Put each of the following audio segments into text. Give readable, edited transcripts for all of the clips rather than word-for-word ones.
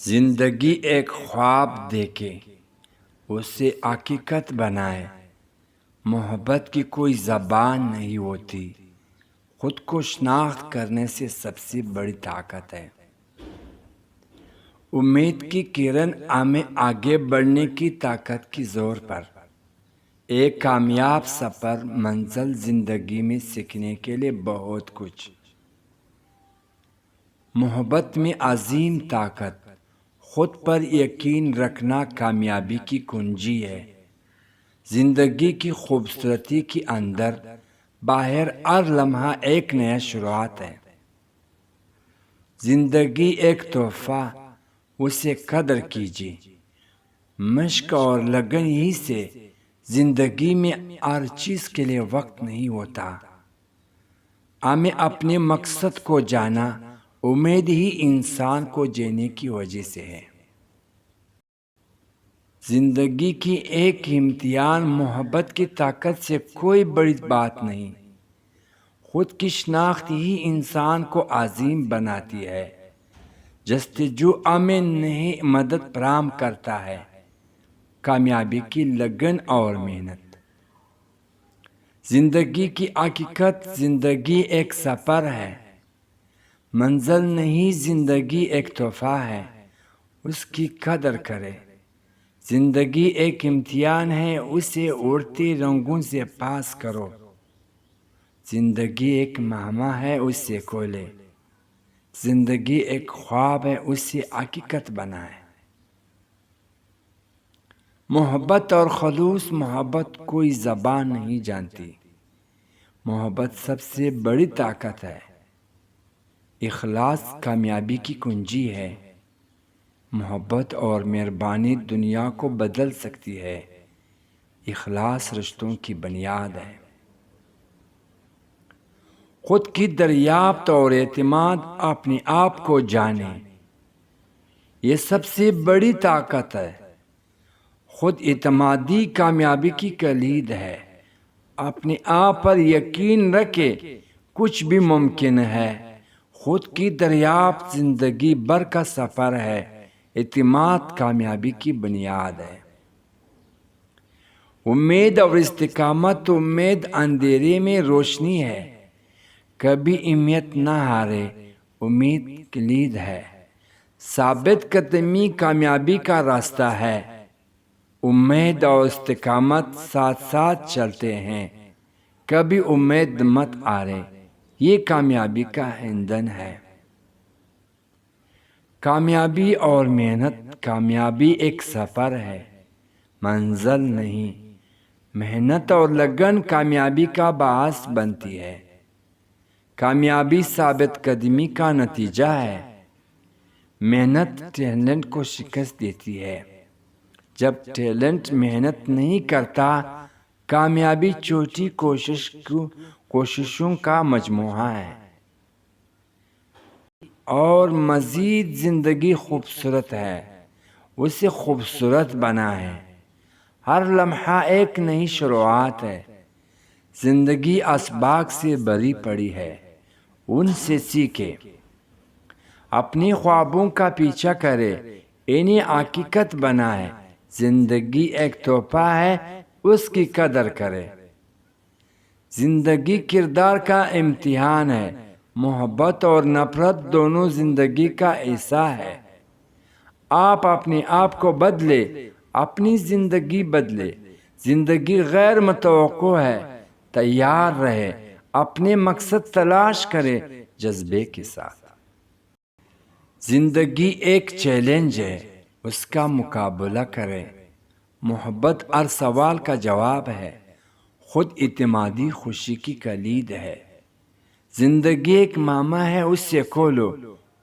زندگی ایک خواب دیکھے، اسے حقیقت بنائے۔ محبت کی کوئی زبان نہیں ہوتی، خود کو شناخت کرنے سے سب سے بڑی طاقت ہے۔ امید کی کرن ہمیں آگے بڑھنے کی طاقت کی زور پر ایک کامیاب سفر منزل زندگی میں سیکھنے کے لیے بہت کچھ۔ محبت میں عظیم طاقت، خود پر یقین رکھنا کامیابی کی کنجی ہے۔ زندگی کی خوبصورتی کے اندر باہر ہر لمحہ ایک نیا شروعات ہے۔ زندگی ایک تحفہ، اسے قدر کیجیے۔ مشق اور لگن ہی سے زندگی میں ہر چیز کے لیے وقت نہیں ہوتا۔ ہمیں اپنے مقصد کو جانا، امید ہی انسان کو جینے کی وجہ سے ہے۔ زندگی کی ایک امتحان محبت کی طاقت سے کوئی بڑی بات نہیں۔ خود کی شناخت ہی انسان کو عظیم بناتی ہے۔ جستجو ہمیں نئی مدد فراہم کرتا ہے، کامیابی کی لگن اور محنت۔ زندگی کی حقیقت، زندگی ایک سفر ہے، منزل نہیں، زندگی ایک تحفہ ہے، اس کی قدر کرے۔ زندگی ایک امتحان ہے، اسے اڑتے رنگوں سے پاس کرو۔ زندگی ایک مہماں ہے، اسے کھولے۔ زندگی ایک خواب ہے، اسے حقیقت بنائے۔ محبت اور خلوص، محبت کوئی زبان نہیں جانتی۔ محبت سب سے بڑی طاقت ہے۔ اخلاص کامیابی کی کنجی ہے۔ محبت اور مہربانی دنیا کو بدل سکتی ہے۔ اخلاص رشتوں کی بنیاد ہے۔ خود کی دریافت اور اعتماد، اپنے آپ کو جانے، یہ سب سے بڑی طاقت ہے۔ خود اعتمادی کامیابی کی کلید ہے۔ اپنے آپ پر یقین رکھے، کچھ بھی ممکن ہے۔ خود کی دریافت زندگی بھر کا سفر ہے۔ اعتماد کامیابی کی بنیاد ہے۔ امید اور استقامت، امید اندھیرے میں روشنی ہے۔ کبھی امید نہ ہارے، امید کلید ہے۔ ثابت قدمی کامیابی کا راستہ ہے۔ امید اور استقامت ساتھ ساتھ چلتے ہیں، کبھی امید مت ہارے، یہ کامیابی کا ایندھن ہے۔ کامیابی اور محنت، کامیابی ایک سفر ہے، منزل نہیں۔ محنت اور لگن کامیابی کا باعث بنتی ہے۔ کامیابی ثابت قدمی کا نتیجہ ہے۔ محنت ٹیلنٹ کو شکست دیتی ہے۔ جب ٹیلنٹ محنت نہیں کرتا، کامیابی چھوٹی کوششوں کا مجموعہ ہے۔ اور مزید زندگی خوبصورت ہے، اسے خوبصورت بنائیں۔ ہر لمحہ ایک نئی شروعات ہے۔ زندگی اسباق سے بھری پڑی ہے، ان سے سیکھے۔ اپنی خوابوں کا پیچھا کرے، انہیں حقیقت بنائے۔ زندگی ایک تحفہ ہے، اس کی قدر کرے۔ زندگی کردار کا امتحان ہے۔ محبت اور نفرت دونوں زندگی کا حصہ ہے۔ آپ اپنے آپ کو بدلے، اپنی زندگی بدلے۔ زندگی غیر متوقع ہے، تیار رہے۔ اپنے مقصد تلاش کرے جذبے کے ساتھ۔ زندگی ایک چیلنج ہے، اس کا مقابلہ کرے۔ محبت ہر سوال کا جواب ہے۔ خود اعتمادی خوشی کی کلید ہے۔ زندگی ایک ماما ہے، اس سے کھولو۔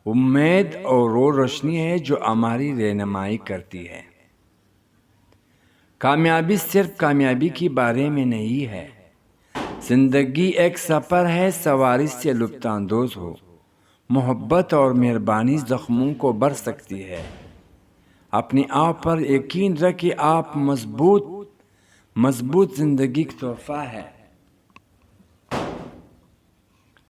امید اور وہ روشنی ہے جو ہماری رہنمائی کرتی ہے۔ کامیابی صرف کامیابی کے بارے میں نہیں ہے۔ زندگی ایک سفر ہے، سواری سے لطف اندوز ہو۔ محبت اور مہربانی زخموں کو بھر سکتی ہے۔ اپنے آپ پر یقین رکھے، آپ مضبوط زندگی کا تحفہ ہے۔